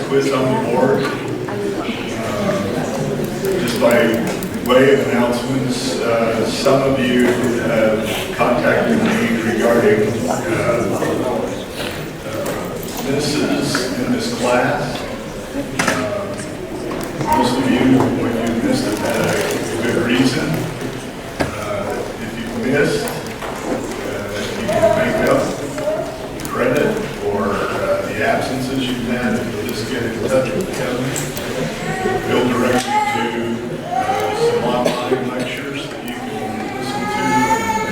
quiz on the board. Just by way of announcements, some of you have contacted me regarding misses in this class. Most of you, when you missed it, had a good reason. If you missed, you can make up credit for the absences you've had. If you'll just get in touch with Kevin, he'll direct you to some online lectures that you can listen to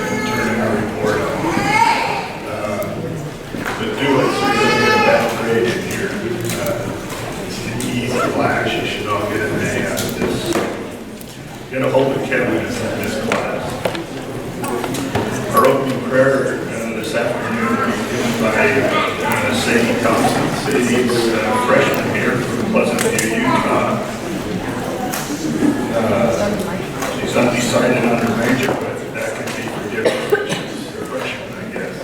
and turn in a report on. But do it so you don't get a bad grade in here. It's an easy class. You should all get an A out of this. Get a hold of Kevin in this class. Our opening prayer this afternoon will be given by Sadie Thompson. Sadie's a freshman here from Pleasant View, Utah. She's undecided on her major, but that can be forgiven. She's a freshman, I guess.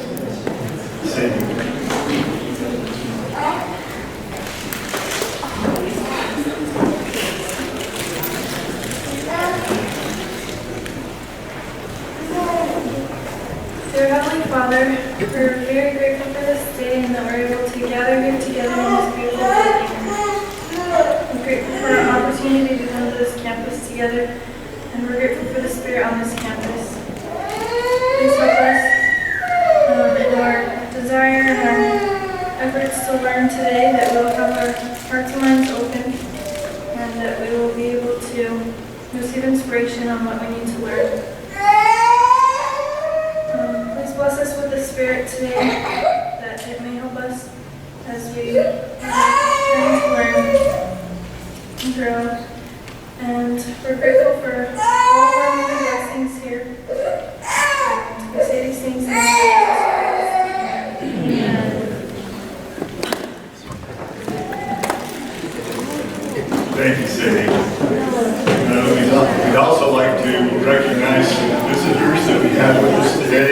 Sadie. Dear Heavenly Father, we're very grateful for this day and that we're able to gather here together in this beautiful building. We're grateful for our opportunity to come to this campus together, and we're grateful for the spirit on this campus. Please help us in our desire and our efforts to learn today, that we'll have our hearts and minds open, and that we will be able to receive inspiration on what we need to learn. Please bless us with the Spirit today, that it may help us as we try to learn and grow. And we're grateful for all of our many blessings here. And we say these things in the name of Jesus Christ. Amen. Thank you, Sadie. We'd also like to recognize some visitors that we have with us today.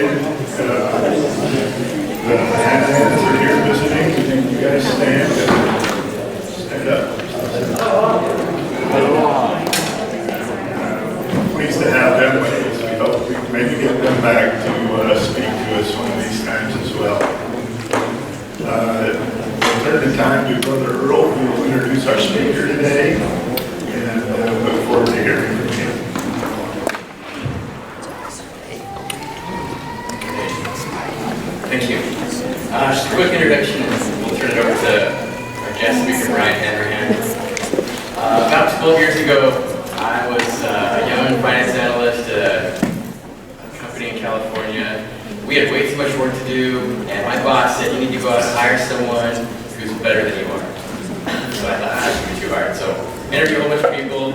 The Hanrahans are here visiting. Can you guys stand? Stand up. Pleased to have them with us. We hope we can maybe get them back to speak to us one of these times as well. We'll turn the time to Brother Earl, who will introduce our speaker today, and look forward to hearing from him. Thank you. Just a quick introduction, and we'll turn it over to our guest speaker, Hanrahan. About 12 years ago, I was a young finance analyst at a company in California. We had way too much work to do, and my boss said, you need to go out and hire someone who's better than you are. So I thought, that should be too hard. So I interviewed a whole bunch of people.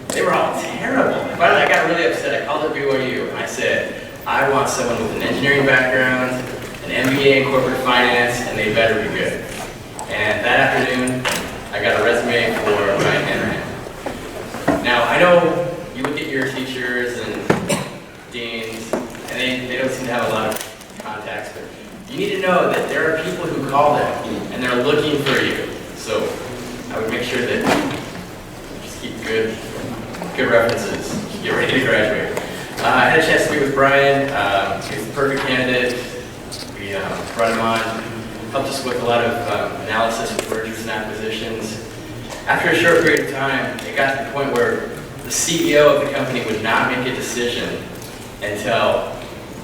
They were all terrible. Finally, I got really upset. I called up BYU, and I said, I want someone with an engineering background, an MBA in corporate finance, and they better be good. And that afternoon, I got a resume for Hanrahan. Now, I know you look at your teachers and deans, and they don't seem to have a lot of contacts, but you need to know that there are people who call them, and they're looking for you. So I would make sure that you just keep good references. Get ready to graduate. I had a chance to meet with Brian. He's the perfect candidate. We brought him on, helped us with a lot of analysis with mergers and acquisitions. After a short period of time, it got to the point where the CEO of the company would not make a decision until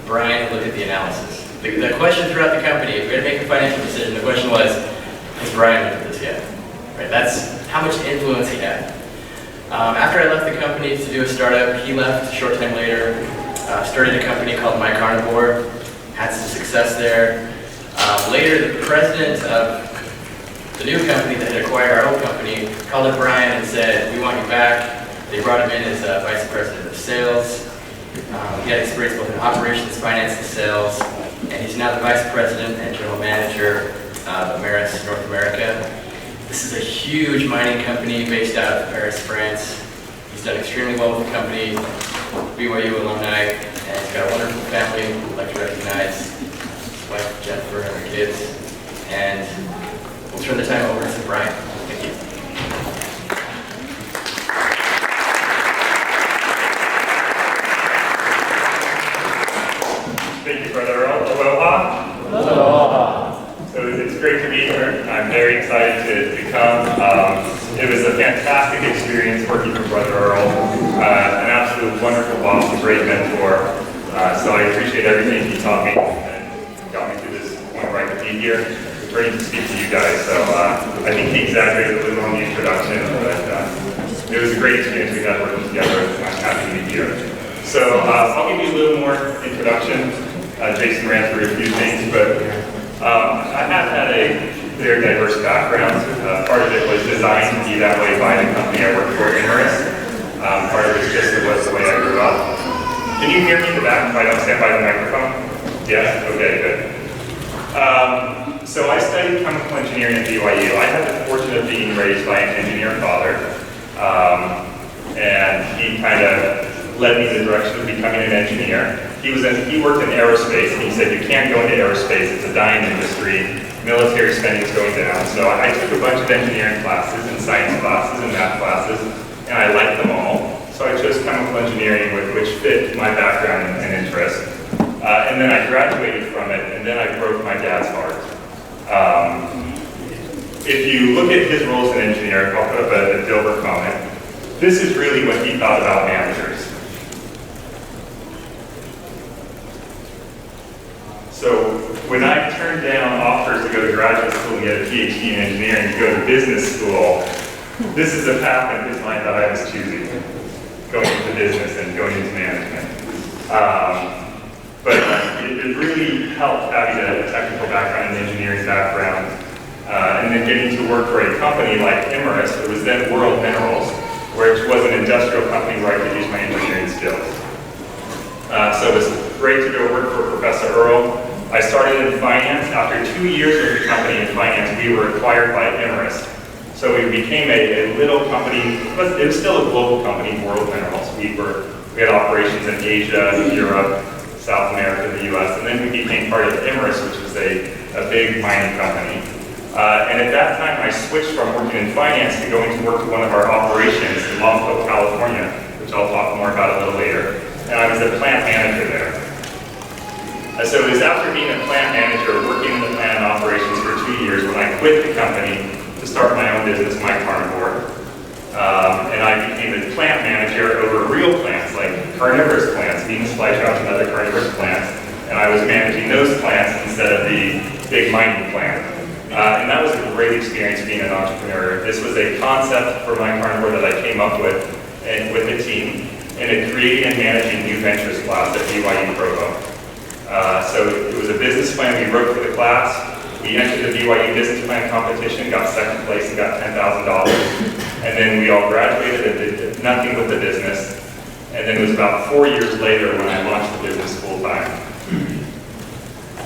Brian looked at the analysis. The question throughout the company, if we had to make a financial decision, the question was, has Brian looked at this yet? Right? That's how much influence he had. After I left the company to do a startup, he left a short time later, started a company called My Carnivore, had some success there. Later, the president of the new company that had acquired our old company called up Brian and said, we want you back. They brought him in as vice president of sales. He had experience both in operations, finance, and sales, and he's now the vice president and general manager of Ameris North America. This is a huge mining company based out of Paris, France. He's done extremely well with the company, BYU alumni, and he's got a wonderful family we'd like to recognize, his wife Jennifer and her kids. And we'll turn the time over to Brian. Thank you. wonderful boss, a great mentor. So I appreciate everything he taught me and got me to this point where I could be here. It's ready to speak to you guys. So I think he exaggerated a little on the introduction, but it was a great experience we had working together, and I'm happy to be here. So I'll give you a little more introduction. Jason ran through a few things, but I have had a very diverse background. Part of it was designed to be that way by the company I worked for, Inmerus. Part of it just was the way I grew up. Can you hear me in the back if I don't stand by the microphone? Yes? Okay, good. So I studied chemical engineering at BYU. I had the fortune of being raised by an engineer father, and he kind of led me in the direction of becoming an engineer. He worked in aerospace, and he said, you can't go into aerospace, it's a dying industry, military spending is going down. So I took a bunch of engineering classes and science classes and math classes, and I liked them all. So I chose chemical engineering, which fit my background and interest. And then I graduated from it, and then I broke my dad's heart. If you look at his role as an engineer, I'll put up a Dilbert comment. This is really what he thought about managers. So when I turned down offers to go to graduate school and get a PhD in engineering, to go to business school, this is a path in his mind that I was choosing. Going into business and going into management. But it really helped having a technical background and engineering background, and then getting to work for a company like Imerys, it was then World Minerals, which was an industrial company where I could use my engineering skills. So it was great to go work for Professor Earl. I started in finance. After 2 years with the company in finance, we were acquired by Imerys. So we became a little company, but it was still a global company, World Minerals. We had operations in Asia, Europe, South America, the US, and then we became part of Imerys, which was a big mining company. And at that time, I switched from working in finance to going to work at one of our operations in Lompoc, California, which I'll talk more about a little later. And I was a plant manager there. So it was after being a plant manager, working in the plant operations for 2 years, when I quit the company to start my own business, My Carnivore. And I became a plant manager over real plants, like carnivorous plants, Venus flytraps and other carnivorous plants. And I was managing those plants instead of the big mining plant. And that was a great experience being an entrepreneur. This was a concept for My Carnivore that I came up with and with the team, and it created and managing new ventures class at BYU Provo. So it was a business plan we wrote for the class. We entered the BYU business plan competition, got second place and got $10,000. And then we all graduated and did nothing with the business. And then it was about 4 years later when I launched the business full time.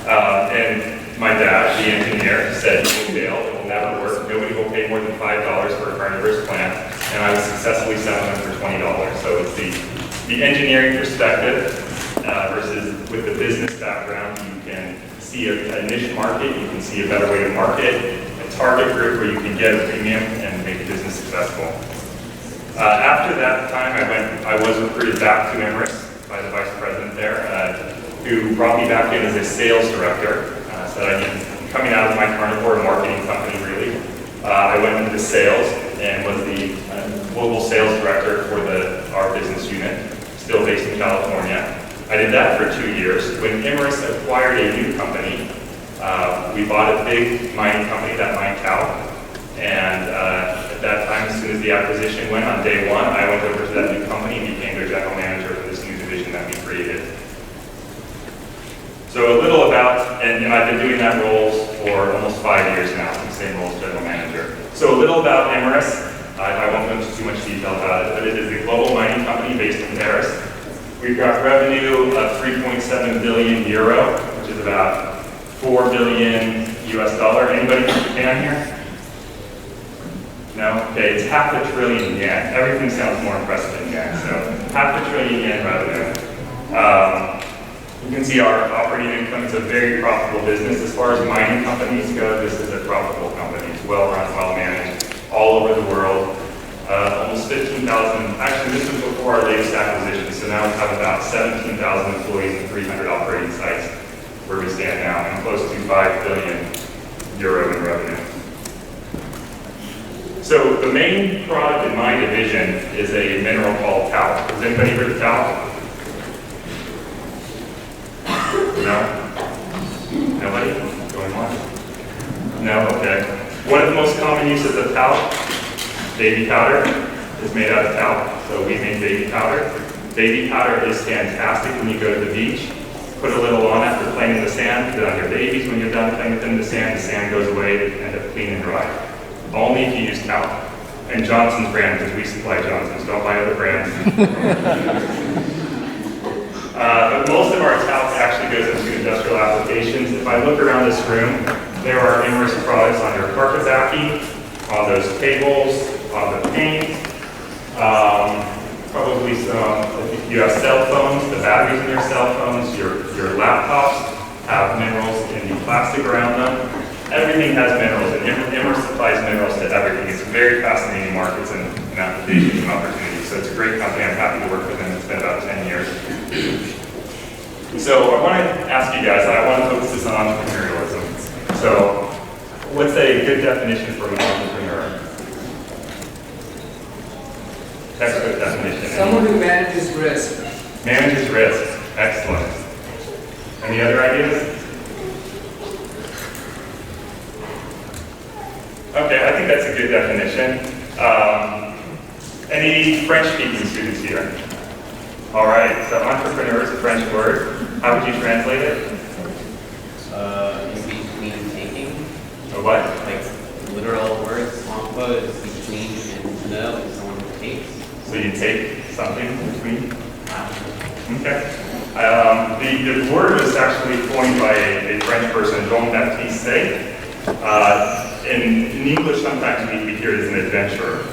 And my dad, the engineer, said, you will fail, it will never work. Nobody will pay more than $5 for a carnivorous plant. And I was successfully selling them for $20. So it's the engineering perspective versus with the business background, you can see a niche market, you can see a better way to market, a target group where you can get a premium and make a business successful. After that time, I was recruited back to Imerys by the vice president there, who brought me back in as a sales director. Said I needed, coming out of My Carnivore, a marketing company really. I went into sales and was the global sales director for our business unit, still based in California. I did that for 2 years. When Imerys acquired a new company, we bought a big mining company that mined cow. And at that time, as soon as the acquisition went on day one, I went over to that new company and became their general manager for this new division that we created. So a little about, and I've been doing that role for almost 5 years now, the same role as general manager. So a little about Imerys. I won't go into too much detail about it, but it is a global mining company based in Paris. We've got revenue of 3.7 billion euro, which is about 4 billion US dollar. Anybody from Japan here? No? Okay, it's $500 billion yen. Everything sounds more impressive in yen, so $500 billion yen revenue. You can see our operating income is a very profitable business. As far as mining companies go, this is a profitable company. It's well run, well managed, all over the world. Almost 15,000, actually this was before our latest acquisition, so now we have about 17,000 employees and 300 operating sites where we stand now, and close to 5 billion euro in revenue. So the main product in my division is a mineral called talc. Has anybody heard of talc? No? Nobody? Going once? No? Okay. One of the most common uses of talc, baby powder, is made out of talc. So we make baby powder. Baby powder is fantastic when you go to the beach. Put a little on after playing in the sand, put it on your babies when you're done playing with them in the sand goes away, they end up clean and dry. Only if you use talc. And Johnson's brand, because we supply Johnson's, don't buy other brands. But most of our talc actually goes into industrial applications. If I look around this room, there are numerous products on your carpet backing, on those tables, on the paint, probably some, if you have cell phones, the batteries in your cell phones, your laptops have minerals in the plastic around them. Everything has minerals, and Emmer supplies minerals to everything. It's very fascinating markets and applications and opportunities. So it's a great company. I'm happy to work with them. It's been about 10 years. So I want to ask you guys, I want to focus this on entrepreneurialism. So what's a good definition for an entrepreneur? Textbook definition. Someone who manages risk. Manages risk. Excellent. Any other ideas? Okay, I think that's a good definition. Any French-speaking students here? All right, so entrepreneur is a French word. How would you translate it? In between taking, A what? like literal words, emploi is between, and no is someone who takes. So you take something between? Wow. Okay. The word was actually coined by a French person, Jean-Baptiste. In English, sometimes we hear it as an adventurer.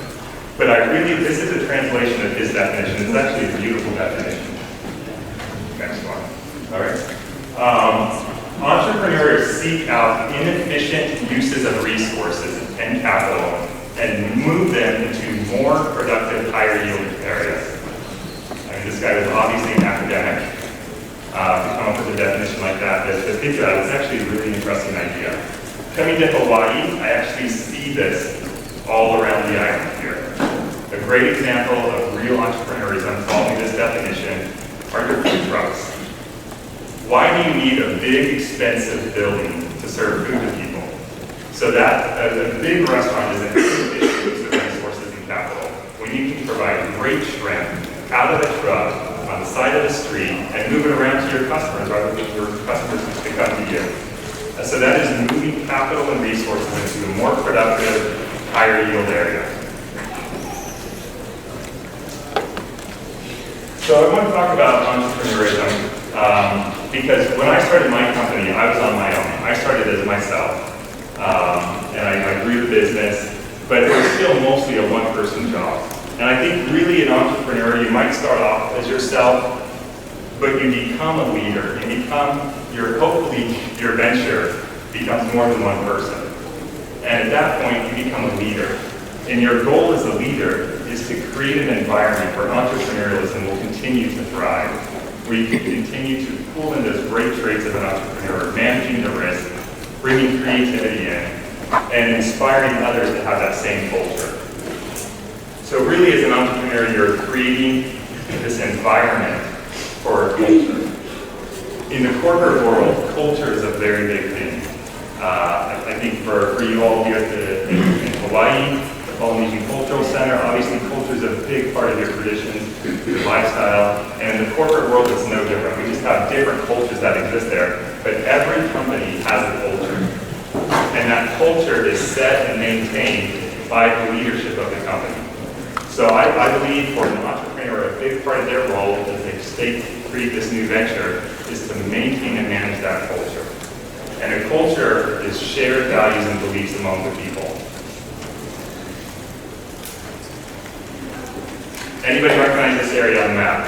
But this is a translation of his definition. It's actually a beautiful definition. Next one. All right. Entrepreneurs seek out inefficient uses of resources and capital and move them into more productive, higher yield areas. I mean, this guy was obviously an academic. To come up with a definition like that, but think about it, it's actually a really interesting idea. Coming to Hawaii, I actually see this all around the island here. A great example of real entrepreneurism following this definition are your food trucks. Why do you need a big, expensive building to serve food to people? So that a big restaurant is an inefficient use of resources and capital. When you can provide great shrimp out of a truck on the side of the street and move it around to your customers, rather than your customers to come to you. So that is moving capital and resources into a more productive, higher yield area. So I want to talk about entrepreneurism because when I started my company, I was on my own. I started as myself, and I grew the business, but it was still mostly a one-person job. And I think really an entrepreneur, you might start off as yourself, but you become a leader. Hopefully your venture becomes more than one person. And at that point, you become a leader. And your goal as a leader is to create an environment where entrepreneurialism will continue to thrive, where you can continue to pull in those great traits of an entrepreneur, managing the risk, bringing creativity in, and inspiring others to have that same culture. So really, as an entrepreneur, you're creating this environment for culture. In the corporate world, culture is a very big thing. I think for you all here in Hawaii, the Polynesian Cultural Center, obviously culture is a big part of your tradition, your lifestyle, and in the corporate world, it's no different. We just have different cultures that exist there, but every company has a culture. And that culture is set and maintained by the leadership of the company. So I believe for an entrepreneur, a big part of their role as they create this new venture is to maintain and manage that culture. And a culture is shared values and beliefs among the people. Anybody recognize this area on the map?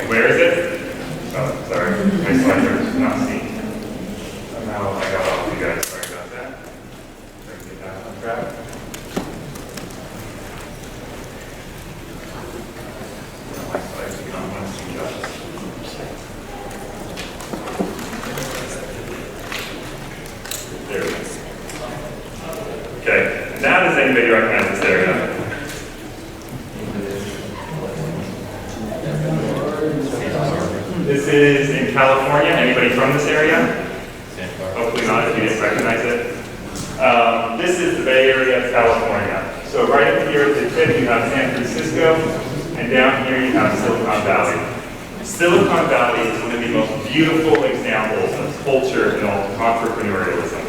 Where is it? Oh, sorry. My slider is not seen. Now I got off you guys. Sorry about that. Trying to get back on track. My slides do not want to see justice. There we go. Okay. Now does anybody recognize this area? California. Anybody from this area? Hopefully not if you didn't recognize it. This is the Bay Area of California. So right up here at the tip you have San Francisco, and down here you have Silicon Valley. Silicon Valley is one of the most beautiful examples of culture and entrepreneurialism.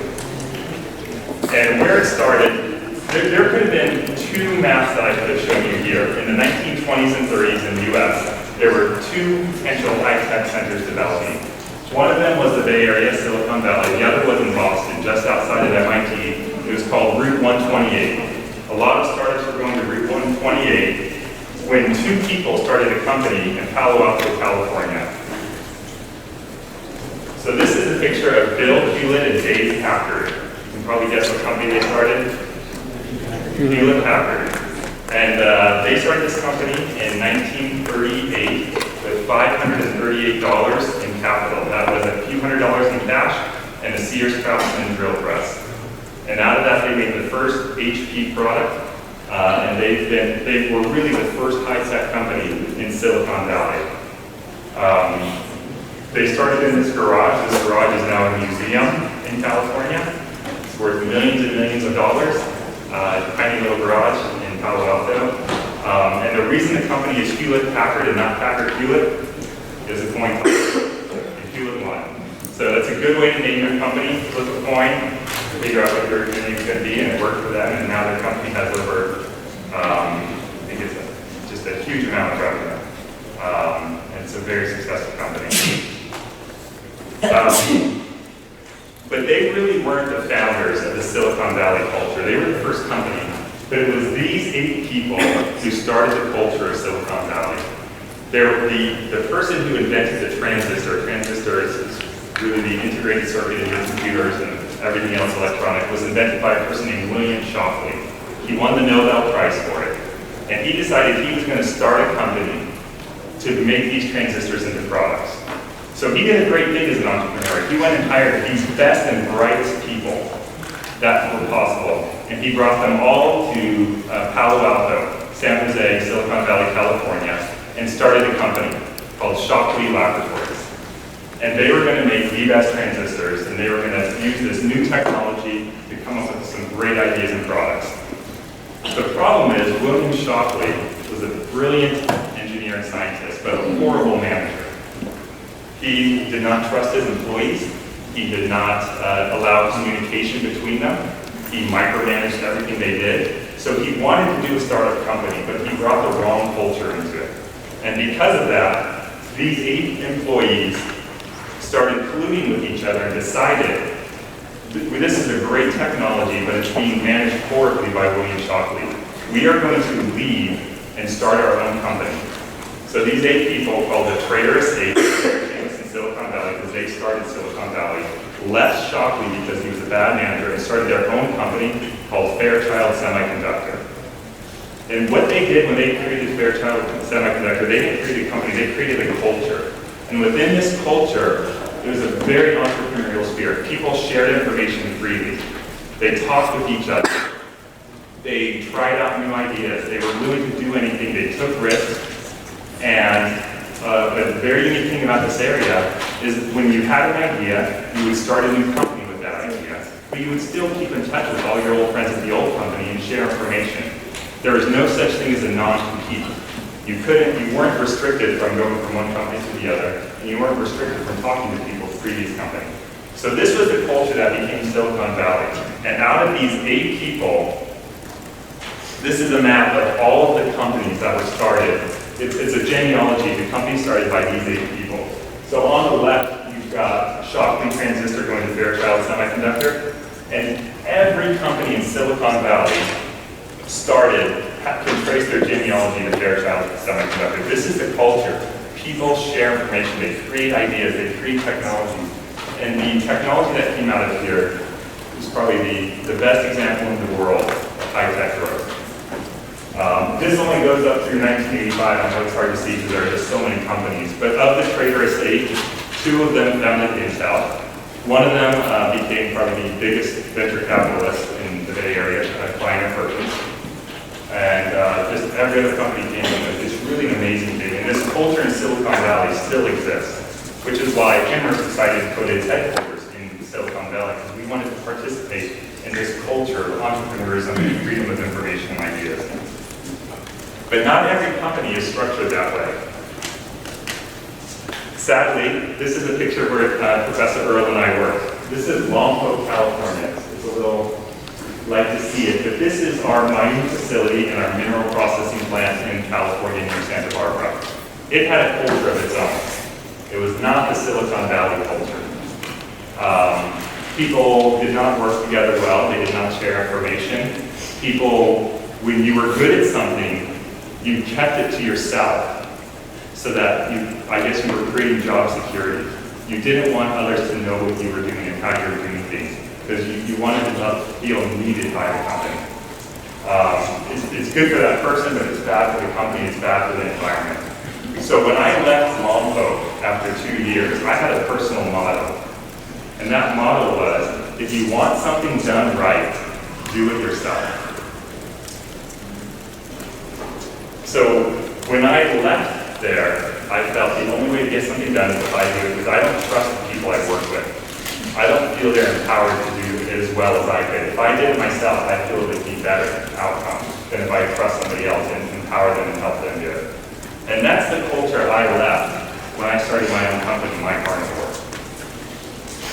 And where it started, there could have been two maps that I could have shown you here. In the 1920s and 30s in the US, there were two potential high-tech centers developing. One of them was the Bay Area, Silicon Valley. The other was in Boston, just outside of MIT. It was called Route 128. A lot of startups were going to Route 128 when two people started a company in Palo Alto, California. So this is a picture of Bill Hewlett and Dave Packard. You can probably guess what company they started. Hewlett Packard. And they started this company in 1938 with $538 in capital. That was a few $100s in cash and a Sears Craftsman drill press. And out of that, they made the first HP product, and they were really the first high-tech company in Silicon Valley. They started in this garage. This garage is now a museum in California. It's worth millions and millions of dollars. A tiny little garage in Palo Alto. And the reason the company is Hewlett Packard and not Packard Hewlett is a coin toss. And Hewlett won. So that's a good way to name your company. Flip a coin, figure out what your name is going to be, and it worked for them. And now their company has over, I think it's just a huge amount of revenue. And it's a very successful company. But they really weren't the founders of the Silicon Valley culture. They were the first company. But it was these 8 people who started the culture of Silicon Valley. The person who invented the transistor is really the integrated circuit in your computers and everything else electronic, was invented by a person named William Shockley. He won the Nobel Prize for it. And he decided he was going to start a company to make these transistors into products. So he did a great thing as an entrepreneur. He went and hired these best and brightest people that were possible. And he brought them all to Palo Alto, San Jose, Silicon Valley, California, and started a company called Shockley Laboratories. And they were going to make the best transistors, and they were going to use this new technology to come up with some great ideas and products. The problem is, William Shockley was a brilliant engineer and scientist, but a horrible manager. He did not trust his employees. He did not allow communication between them. He micromanaged everything they did. So he wanted to do a startup company, but he brought the wrong culture into it. And because of that, these 8 employees started colluding with each other and decided, this is a great technology, but it's being managed horribly by William Shockley. We are going to leave and start our own company. So these 8 people, called the Traitorous 8, Silicon Valley, because they started Silicon Valley, left Shockley because he was a bad manager and started their own company called Fairchild Semiconductor. And what they did when they created Fairchild Semiconductor, they didn't create a company, they created a culture. And within this culture, it was a very entrepreneurial spirit. People shared information freely. They talked with each other. They tried out new ideas. They were willing to do anything. They took risks. And the very unique thing about this area is when you had an idea, you would start a new company with that idea. But you would still keep in touch with all your old friends at the old company and share information. There was no such thing as a non-compete. You weren't restricted from going from one company to the other, and you weren't restricted from talking to people at the previous company. So this was the culture that became Silicon Valley. And out of these 8 people, this is a map of all of the companies that were started. It's a genealogy. The company started by these 8 people. So on the left, you've got Shockley Transistor going to Fairchild Semiconductor. And every company in Silicon Valley can trace their genealogy to Fairchild Semiconductor. This is the culture. People share information. They create ideas. They create technology. And the technology that came out of here is probably the best example in the world of high-tech growth. This only goes up through 1985. I know it's hard to see because there are just so many companies. But of the Traitorous 8, 2 of them founded Intel. One of them became probably the biggest venture capitalist in the Bay Area, Kleiner Perkins. And just every other company came in with this really amazing thing. And this culture in Silicon Valley still exists. which is why Emirates decided to put its headquarters in Silicon Valley, because we wanted to participate in this culture of entrepreneurism and freedom of information and ideas. But not every company is structured that way. Sadly, this is a picture where Professor Earl and I worked. This is Lompoc, California. It's a little, like to see it, but this is our mining facility and our mineral processing plant in California near Santa Barbara. It had a culture of its own. It was not the Silicon Valley culture. People did not work together well. They did not share information. People, when you were good at something, you kept it to yourself so that I guess you were creating job security. You didn't want others to know what you were doing and how you were doing things because you wanted to feel needed by the company. It's good for that person, but it's bad for the company, it's bad for the environment. So when I left Lompoc after 2 years, I had a personal motto. And that motto was, if you want something done right, do it yourself. So when I left there, I felt the only way to get something done is if I do it, because I don't trust the people I work with. I don't feel they're empowered to do it as well as I could. If I did it myself, I feel it would be better outcome than if I trust somebody else and empower them and help them do it. And that's the culture I left when I started my own company, My Carnivore.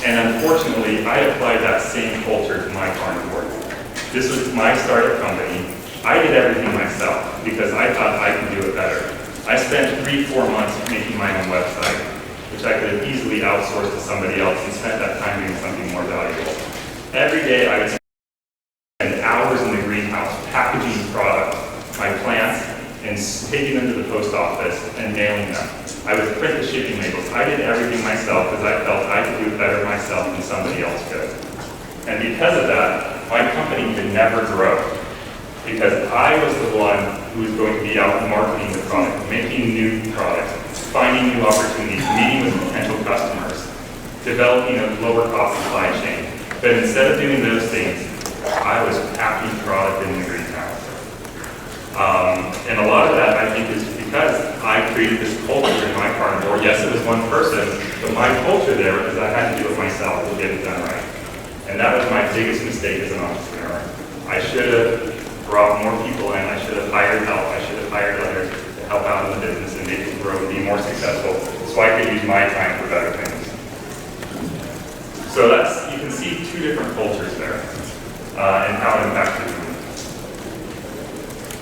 And unfortunately, I applied that same culture to My Carnivore. This was my startup company. I did everything myself because I thought I could do it better. I spent 3-4 months making my own website, which I could have easily outsourced to somebody else and spent that time doing something more valuable. Every day I would spend hours in the greenhouse packaging product, my plants, and taking them to the post office and mailing them. I would print the shipping labels. I did everything myself because I felt I could do it better myself than somebody else could. And because of that, my company could never grow. Because I was the one who was going to be out marketing the product, making new products, finding new opportunities, meeting with potential customers, developing a lower cost supply chain. But instead of doing those things, I was packing product in the greenhouse. And a lot of that, I think, is because I created this culture in My Carnivore. Yes, it was one person, but my culture there was I had to do it myself to get it done right. And that was my biggest mistake as an entrepreneur. I should have brought more people in. I should have hired help. I should have hired others to help out in the business and make it grow and be more successful so I could use my time for better things. So that's, you can see two different cultures there and how it impacted me.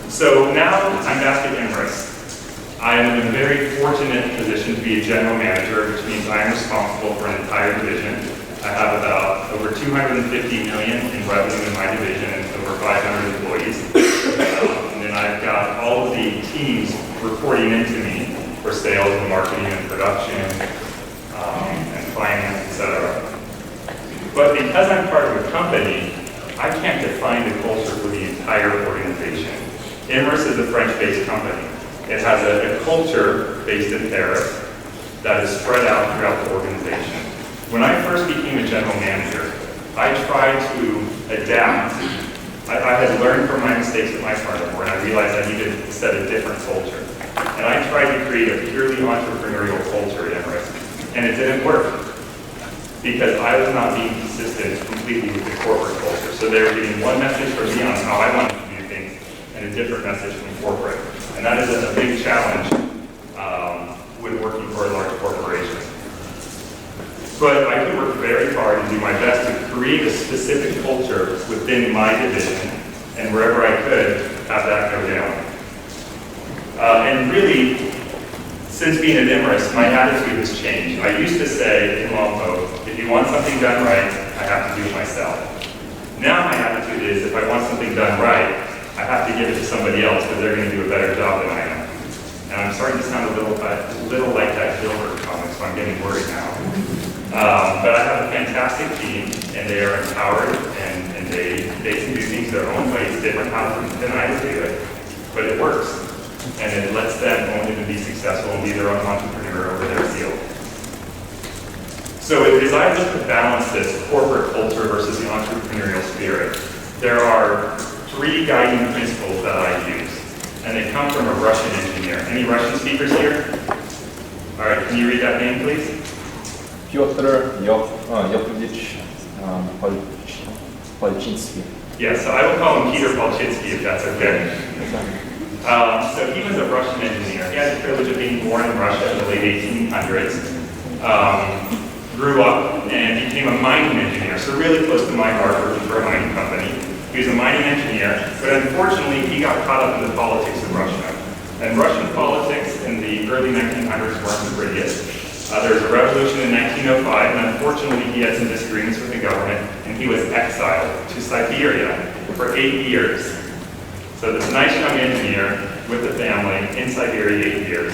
So now I'm back at Emirates. I am in a very fortunate position to be a general manager, which means I am responsible for an entire division. I have about over 250 million in revenue in my division and over 500 employees. And then I've got all of the teams reporting into me for sales and marketing and production and finance, etc. But because I'm part of a company, I can't define the culture for the entire organization. Emirates is a French-based company. It has a culture based in Paris that is spread out throughout the organization. When I first became a general manager, I tried to adapt. I had learned from my mistakes at My Carnivore, and I realized I needed to set a different culture. And I tried to create a purely entrepreneurial culture at Emirates, and it didn't work because I was not being consistent completely with the corporate culture. So they were getting one message from me on how I wanted to do things, and a different message from corporate. And that is a big challenge when working for a large corporation. But I could work very hard and do my best to create a specific culture within my division, and wherever I could, have that go down. And really, since being at Emirates, my attitude has changed. I used to say in Lompoc, if you want something done right, I have to do it myself. Now my attitude is, if I want something done right, I have to give it to somebody else because they're going to do a better job than I am. And I'm starting to sound a little like that Gilbert comic, so I'm getting worried now. But I have a fantastic team, and they are empowered, and they can do things their own ways, different how than I would do it. But it works, and it lets them own it and be successful and be their own entrepreneur over their field. So as I look to balance this corporate culture versus the entrepreneurial spirit, there are 3 guiding principles that I use, and they come from a Russian engineer. Any Russian speakers here? All right, can you read that name, please? Piotr Yakovlevich Palczynski. Yeah, so I will call him Peter Palczynski if that's okay. So he was a Russian engineer. He had the privilege of being born in Russia in the late 1800s. Grew up and became a mining engineer, so really close to my heart working for a mining company. He was a mining engineer, but unfortunately he got caught up in the politics of Russia. And Russian politics in the early 1900s weren't the prettiest. There was a revolution in 1905, and unfortunately he had some disagreements with the government, and he was exiled to Siberia for 8 years. So this nice young engineer with the family in Siberia 8 years.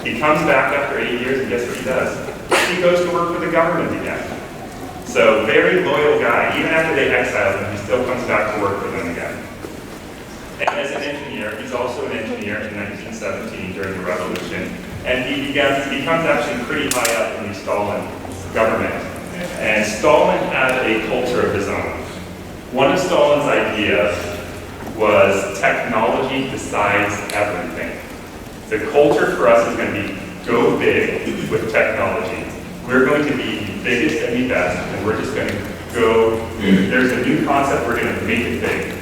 He comes back after 8 years, and guess what he does? He goes to work for the government again. So very loyal guy. Even after they exiled him, he still comes back to work for them again. And as an engineer, he's also an engineer in 1917 during the revolution. And he becomes actually pretty high up in the Stalin government. And Stalin had a culture of his own. One of Stalin's ideas was technology decides everything. The culture for us is going to be go big with technology. We're going to be the biggest and the best, and we're just going to go, there's a new concept, we're going to make it big.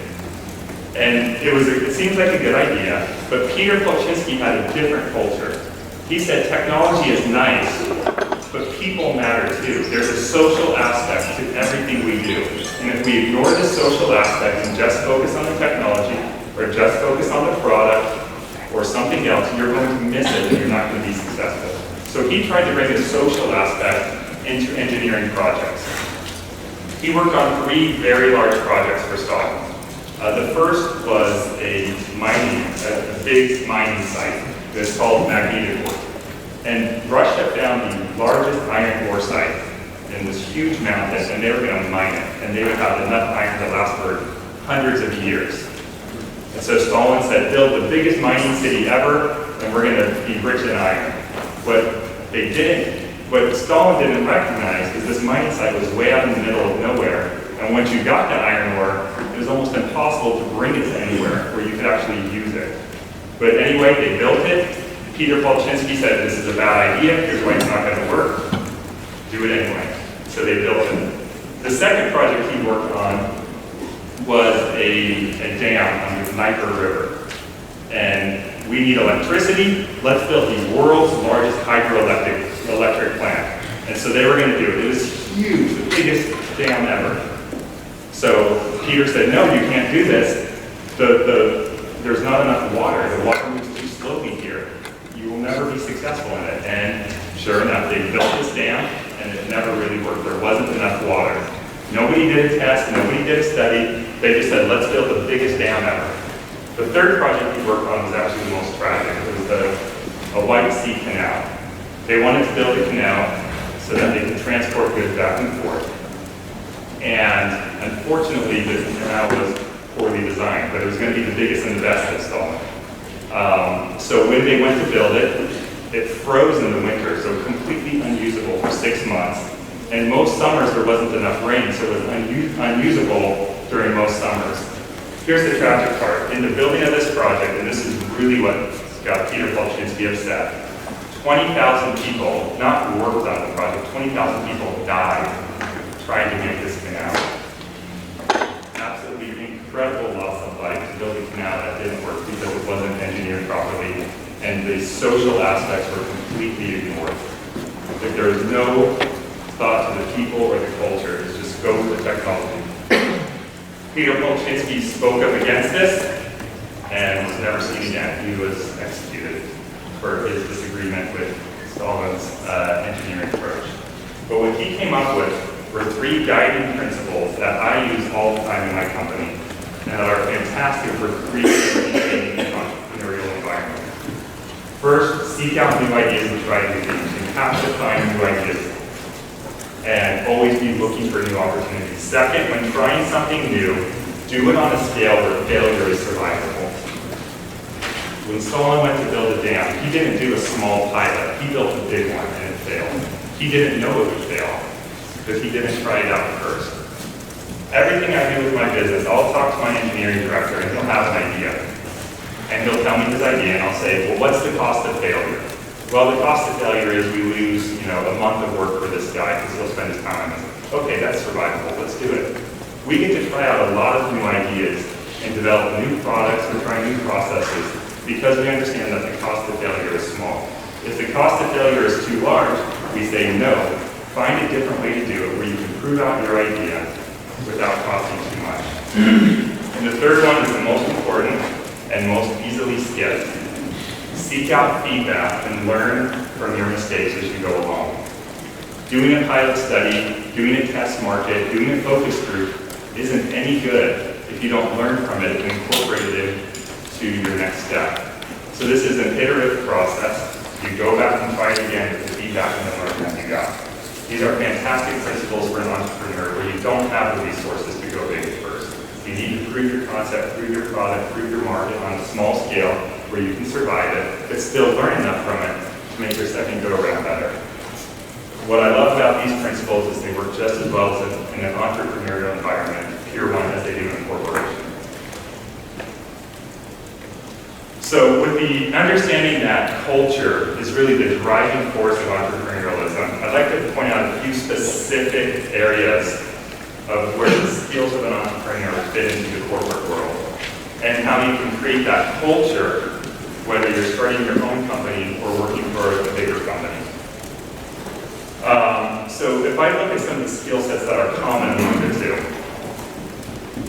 And it seems like a good idea, but Peter Palczynski had a different culture. He said technology is nice, but people matter too. There's a social aspect to everything we do. And if we ignore the social aspect and just focus on the technology, or just focus on the product, or something else, you're going to miss it and you're not going to be successful. So he tried to bring a social aspect into engineering projects. He worked on 3 very large projects for Stalin. The first was a big mining site that's called Magnitogorsk. And Russia found the largest iron ore site in this huge mountain, and they were going to mine it. And they would have enough iron to last for hundreds of years. And so Stalin said, build the biggest mining city ever, and we're going to be rich in iron. What Stalin didn't recognize is this mining site was way out in the middle of nowhere. And once you got the iron ore, it was almost impossible to bring it to anywhere where you could actually use it. But anyway, they built it. Peter Palczynski said, this is a bad idea, here's why it's not going to work. Do it anyway. So they built it. The second project he worked on was a dam on the Dnieper River. And we need electricity, let's build the world's largest hydroelectric plant. And so they were going to do it. It was huge, the biggest dam ever. So Peter said, no, you can't do this. There's not enough water. The water moves too slowly here. You will never be successful in it. And sure enough, they built this dam, and it never really worked. There wasn't enough water. Nobody did a test, nobody did a study. They just said, let's build the biggest dam ever. The third project we worked on was actually the most tragic. It was a White Sea Canal. They wanted to build a canal so that they could transport goods back and forth. And unfortunately, the canal was poorly designed, but it was going to be the biggest and the best at Stalin. So when they went to build it, it froze in the winter, so completely unusable for 6 months. And most summers there wasn't enough rain, so it was unusable during most summers. Here's the tragic part. In the building of this project, and this is really what got Peter Palczynski upset, 20,000 people, not worked on the project, 20,000 people died trying to make this canal. Absolutely incredible loss of life to build a canal that didn't work because it wasn't engineered properly, and the social aspects were completely ignored. If there is no thought to the people or the culture, it's just go with the technology. Peter Palczynski spoke up against this and was never seen again. He was executed for his disagreement with Stalin's engineering approach. But what he came up with were 3 guiding principles that I use all the time in my company and that are fantastic for creating an entrepreneurial environment. First, seek out new ideas and try new things. You have to find new ideas and always be looking for new opportunities. Second, when trying something new, do it on a scale where failure is survivable. When Stalin went to build a dam, he didn't do a small pilot. He built a big one and it failed. He didn't know it would fail because he didn't try it out first. Everything I do with my business, I'll talk to my engineering director and he'll have an idea. And he'll tell me his idea and I'll say, well, what's the cost of failure? Well, the cost of failure is we lose, a month of work for this guy because he'll spend his time on this. Okay, that's survivable, let's do it. We get to try out a lot of new ideas and develop new products or try new processes because we understand that the cost of failure is small. If the cost of failure is too large, we say no, find a different way to do it where you can prove out your idea without costing too much. And the third one is the most important and most easily skipped. Seek out feedback and learn from your mistakes as you go along. Doing a pilot study, doing a test market, doing a focus group isn't any good if you don't learn from it and incorporate it into your next step. So this is an iterative process. You go back and try it again with the feedback and the learning that you got. These are fantastic principles for an entrepreneur where you don't have the resources to go big at first. You need to prove your concept, prove your product, prove your market on a small scale where you can survive it, but still learn enough from it to make your second go-around better. What I love about these principles is they work just as well as in an entrepreneurial environment, pure one, as they do in a corporation. So with the understanding that culture is really the driving force of entrepreneurialism, I'd like to point out a few specific areas of where the skills of an entrepreneur fit into the corporate world and how you can create that culture whether you're starting your own company or working for a bigger company. So if I look at some of the skill sets that are common among the two,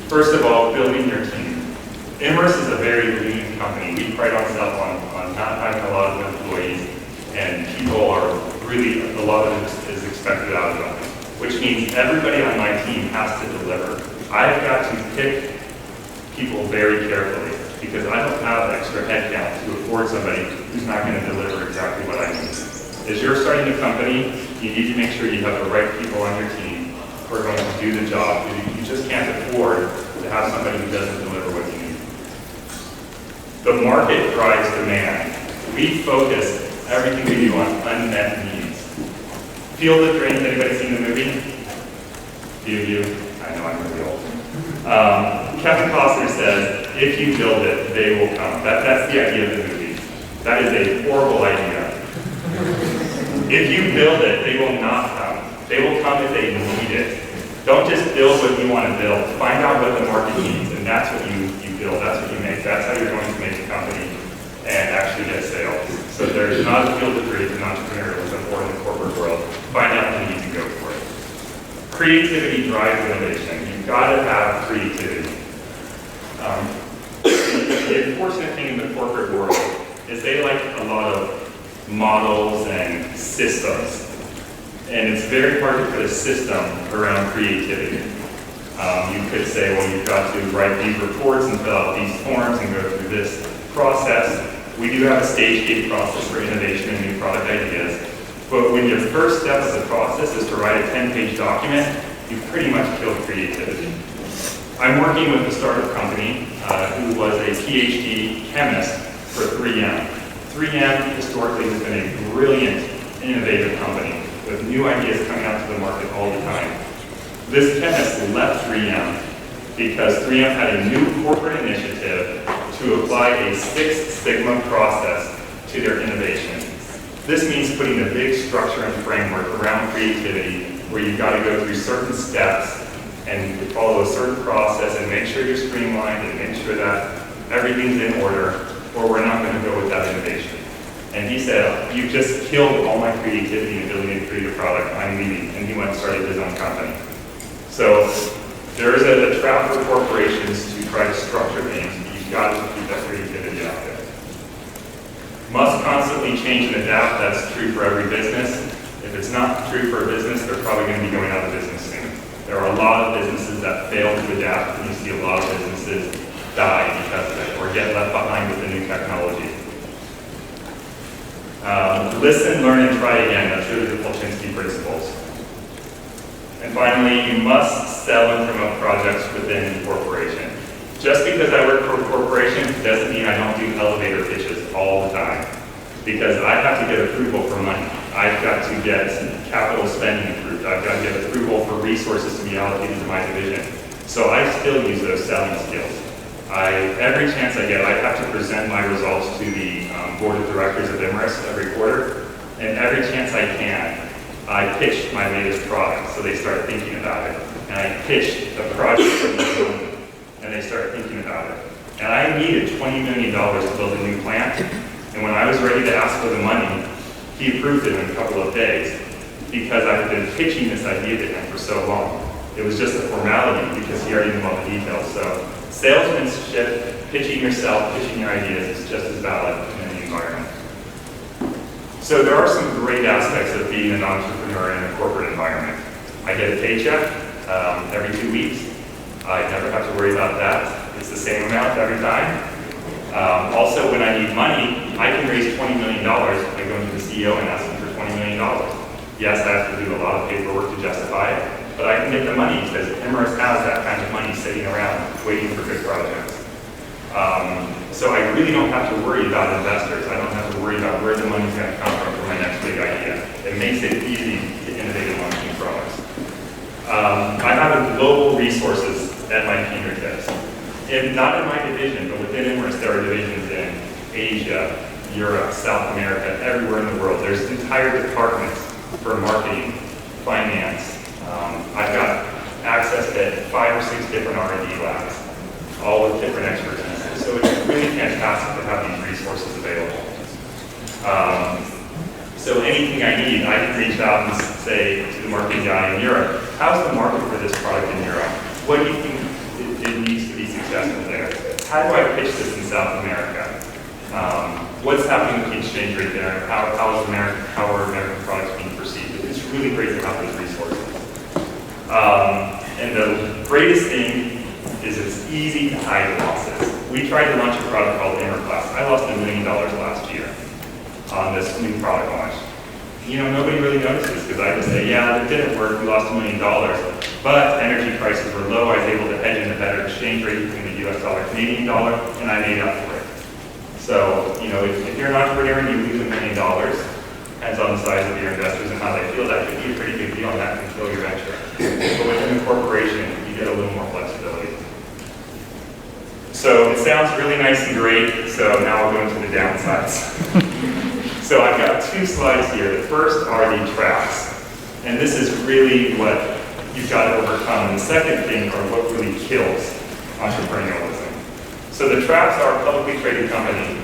first of all, building your team. Imerus is a very lean company. We pride ourselves on not having a lot of employees, and people are really, a lot of it is expected out of them, which means everybody on my team has to deliver. I've got to pick people very carefully because I don't have extra headcount to afford somebody who's not going to deliver exactly what I need. As you're starting a company, you need to make sure you have the right people on your team who are going to do the job. You just can't afford to have somebody who doesn't deliver what you need. The market drives demand. We focus everything we do on unmet needs. Field of Dreams, anybody seen the movie? Few of you? I know I'm really old. Kevin Costner says, if you build it, they will come. That's the idea of the movie. That is a horrible idea. If you build it, they will not come. They will come if they need it. Don't just build what you want to build. Find out what the market needs, and that's what you build. That's what you make. That's how you're going to make a company and actually get sales. So there's not a field of dreams in entrepreneurialism or in the corporate world. Find out what you need to go for it. Creativity drives innovation. You've got to have creativity. The unfortunate thing in the corporate world is they like a lot of models and systems. And it's very hard to put a system around creativity. You could say, well, you've got to write these reports and fill out these forms and go through this process. We do have a stage gate process for innovation and new product ideas. But when your first step of the process is to write a 10-page document, you've pretty much killed creativity. I'm working with a startup company who was a PhD chemist for 3M. 3M historically has been a brilliant, innovative company with new ideas coming out to the market all the time. This chemist left 3M because 3M had a new corporate initiative to apply a Six Sigma process to their innovation. This means putting a big structure and framework around creativity where you've got to go through certain steps and follow a certain process and make sure you're streamlined and make sure that everything's in order, or we're not going to go with that innovation. And he said, you just killed all my creativity and ability to create a product, I'm leaving. And he went and started his own company. So there is a trap for corporations to try to structure things, but you've got to keep that creativity out there. Must constantly change and adapt, that's true for every business. If it's not true for a business, they're probably going to be going out of business soon. There are a lot of businesses that fail to adapt, and you see a lot of businesses die because of it, or get left behind with the new technology. Listen, learn, and try again. That's really the Polchinski principles. And finally, you must sell and promote projects within the corporation. Just because I work for a corporation doesn't mean I don't do elevator pitches all the time. Because I have to get approval for money. I've got to get capital spending approved. I've got to get approval for resources to be allocated to my division. So I still use those selling skills. Every chance I get, I have to present my results to the board of directors of Imerus every quarter, and every chance I can, I pitch my latest product, so they start thinking about it. And I pitch the project for them, and they start thinking about it. And I needed $20 million to build a new plant, and when I was ready to ask for the money, he approved it in a couple of days, because I had been pitching this idea to him for so long. It was just a formality because he already knew all the details. So salesmanship, pitching yourself, pitching your ideas is just as valid in any environment. So there are some great aspects of being an entrepreneur in a corporate environment. I get a paycheck every 2 weeks. I never have to worry about that. It's the same amount every time. Also, when I need money, I can raise $20 million by going to the CEO and asking for $20 million. Yes, I have to do a lot of paperwork to justify it, but I can get the money because Imerus has that kind of money sitting around waiting for good projects. So I really don't have to worry about investors. I don't have to worry about where the money's going to come from for my next big idea. It makes it easy to innovate and launch new products. I have global resources at my fingertips. Not in my division, but within Imerus, there are divisions in Asia, Europe, South America, everywhere in the world. There's entire departments for marketing, finance. I've got access to 5 or 6 different R&D labs, all with different expertise. So it's really fantastic to have these resources available. So anything I need, I can reach out and say to the marketing guy in Europe, how's the market for this product in Europe? What do you think it needs to be successful there? How do I pitch this in South America? What's happening with the exchange rate there? How are American products being perceived? It's really great to have those resources. And the greatest thing is it's easy to hide losses. We tried to launch a product called Class. I lost $1 million last year on this new product launch. You know, nobody really notices because I just say, yeah, it didn't work, we lost $1 million, but energy prices were low, I was able to hedge in a better exchange rate between the US dollar, Canadian dollar, and I made up for it. So, you know, if you're an entrepreneur and you lose $1 million, depends on the size of your investors and how they feel, that could be a pretty big deal and that can kill your venture. But within a corporation, you get a little more flexibility. So it sounds really nice and great, so now I'll go into the downsides. So I've got 2 slides here. The first are the traps. And this is really what you've got to overcome. And the second thing are what really kills entrepreneurialism. So the traps are a publicly traded company.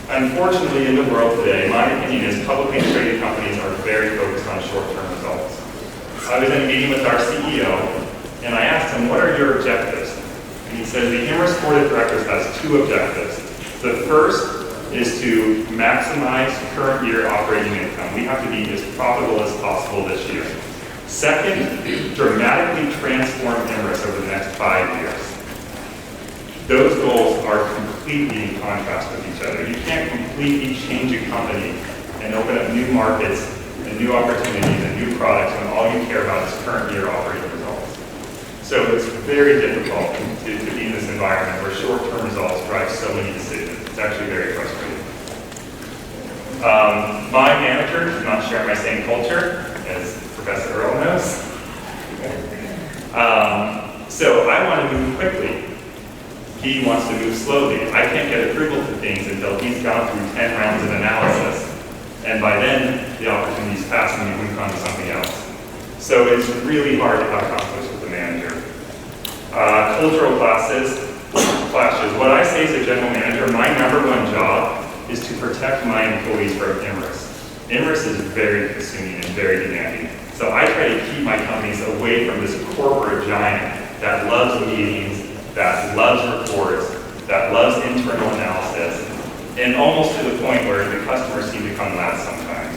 Unfortunately, in the world today, my opinion is publicly traded companies are very focused on short-term results. I was in a meeting with our CEO, and I asked him, what are your objectives? And he said, the Imerus Board of Directors has 2 objectives. The first is to maximize current year operating income. We have to be as profitable as possible this year. Second, dramatically transform Imerus over the next 5 years. Those goals are completely in contrast with each other. You can't completely change a company and open up new markets and new opportunities and new products when all you care about is current year operating results. So it's very difficult to be in this environment where short-term results drive so many decisions. It's actually very frustrating. My manager does not share my same culture, as Professor Earl knows. So I want to move quickly. He wants to move slowly. I can't get approval for things until he's gone through 10 rounds of analysis. And by then, the opportunity's passed and we move on to something else. So it's really hard to have conflicts with the manager. Cultural clashes. What I say as a general manager, my #1 job is to protect my employees from Imerus. Imerus is very consuming and very demanding. So I try to keep my companies away from this corporate giant that loves meetings, that loves reports, that loves internal analysis, and almost to the point where the customers seem to come last sometimes.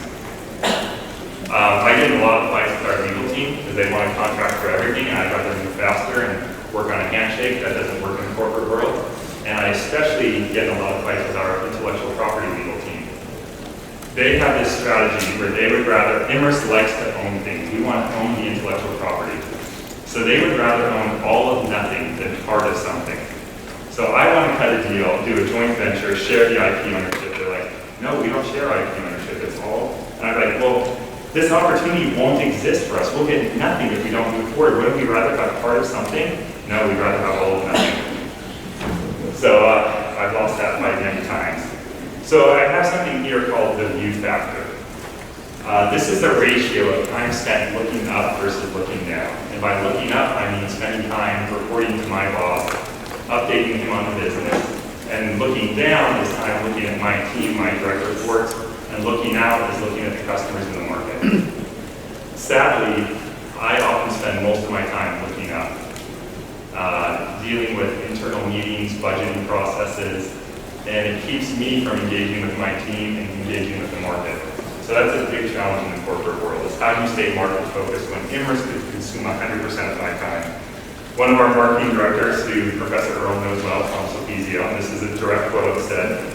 I get in a lot of fights with our legal team because they want to contract for everything, and I'd rather move faster and work on a handshake. That doesn't work in the corporate world. And I especially get in a lot of fights with our intellectual property legal team. They have this strategy where they would rather, Imerus likes to own things. We want to own the intellectual property. So they would rather own all of nothing than part of something. So I want to cut a deal, do a joint venture, share the IP ownership. They're like, no, we don't share IP ownership, it's all. And I'm like, well, this opportunity won't exist for us. We'll get nothing if we don't move forward. Wouldn't we rather have part of something? No, we'd rather have all of nothing. So I've lost that fight many times. So I have something here called the view factor. This is the ratio of time spent looking up versus looking down. And by looking up, I mean spending time reporting to my boss, updating him on the business. And looking down is time looking at my team, my direct reports, and looking out is looking at the customers in the market. Sadly, I often spend most of my time looking up, dealing with internal meetings, budgeting processes, and it keeps me from engaging with my team and engaging with the market. So that's a big challenge in the corporate world, is how do you stay market focused when Immerse could consume 100% of my time. One of our marketing directors, who Professor Earl knows well, Tom Sopizio, and this is a direct quote, said,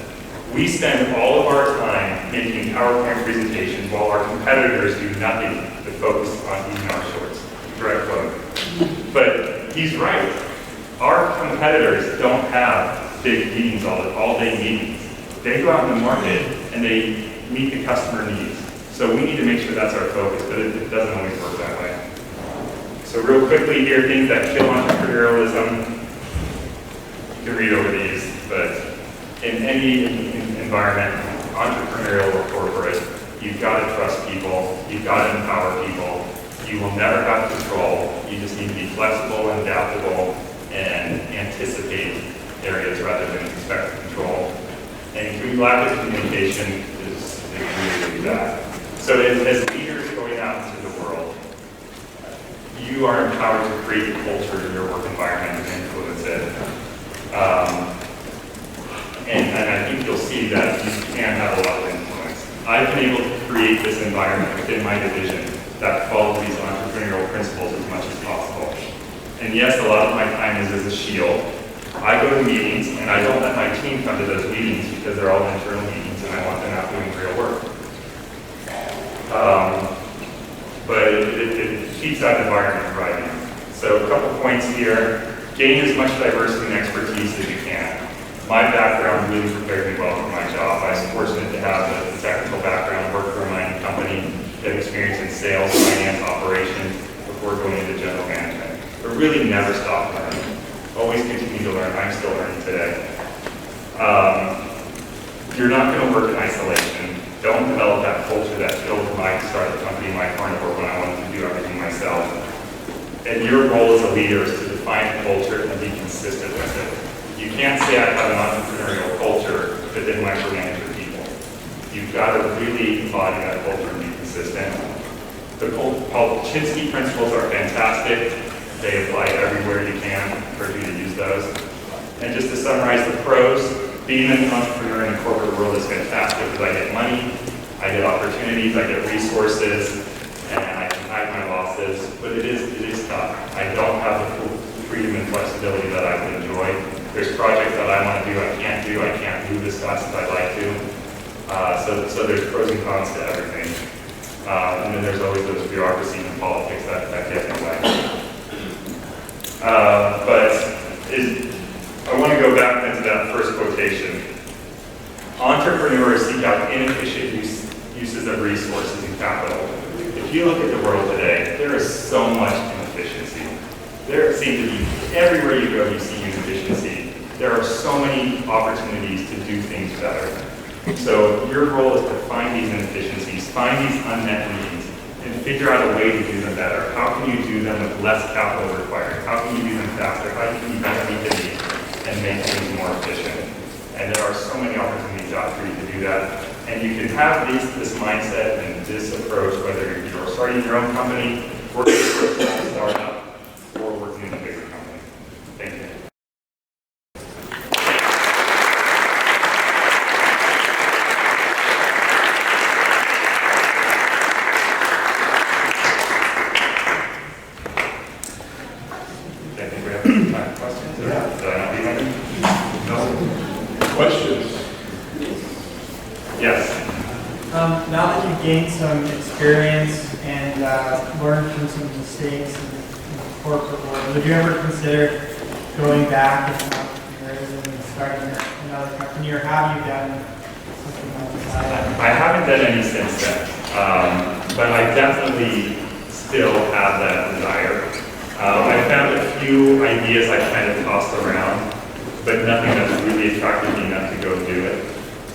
"We spend all of our time making PowerPoint presentations while our competitors do nothing to focus on eating our shorts." Direct quote. But he's right. Our competitors don't have big meetings, all day meetings. They go out in the market and they meet the customer needs. So we need to make sure that's our focus, but it doesn't always work that way. So real quickly here, things that kill entrepreneurialism. You can read over these, but in any environment, entrepreneurial or corporate, you've got to trust people, you've got to empower people, you will never have control, you just need to be flexible and adaptable and anticipate areas rather than expect control. And lack of communication is really that. So as leaders going out into the world, you are empowered to create a culture in your work environment and influence it. And I think you'll see that you can have a lot of influence. I've been able to create this environment within my division that follows these entrepreneurial principles as much as possible. And yes, a lot of my time is as a shield. I go to meetings, and I don't let my team come to those meetings because they're all internal meetings, and I want them out doing real work. But it keeps that environment thriving. So a couple points here. Gain as much diversity and expertise as you can. My background really prepared me well for my job. I was fortunate to have the technical background, work for a mining company, get experience in sales, finance, operations, before going into general management. But really never stop learning. Always continue to learn. I'm still learning today. You're not going to work in isolation. Don't develop that culture that killed my start the company, my carnivore, when I wanted to do everything myself. And your role as a leader is to define a culture and be consistent with it. You can't say I have an entrepreneurial culture, but then micromanage your people. You've got to really embody that culture and be consistent. The Polchinski principles are fantastic. They apply everywhere you can. I encourage you to use those. And just to summarize the pros, being an entrepreneur in the corporate world is fantastic because I get money, I get opportunities, I get resources, and I can hide my losses, but it is tough. I don't have the full freedom and flexibility that I would enjoy. There's projects that I want to do, I can't move as fast as I'd like to. So there's pros and cons to everything. And then there's always those bureaucracies and politics that get in the way. I want to go back into that first quotation. Entrepreneurs seek out inefficient uses of resources and capital. If you look at the world today, there is so much inefficiency. There seems to be, everywhere you go, you see inefficiency. There are so many opportunities to do things better. So your role is to find these inefficiencies, find these unmet needs, and figure out a way to do them better. How can you do them with less capital required? How can you do them faster? How can you better meet the needs and make things more efficient? And there are so many opportunities out for you to do that. And you can have this mindset and this approach, whether you're starting your own company, working for a small startup, or working in a bigger company. Thank you. I think we have time for questions. Did I not leave any? No. Questions? Yes. Now that you've gained some experience and learned from some mistakes in the corporate world, would you ever consider going back into entrepreneurship and starting another company, or have you done something on the side? I haven't done any since then, but I definitely still have that desire. I found a few ideas I kind of tossed around but nothing that's really attracted me enough to go do it.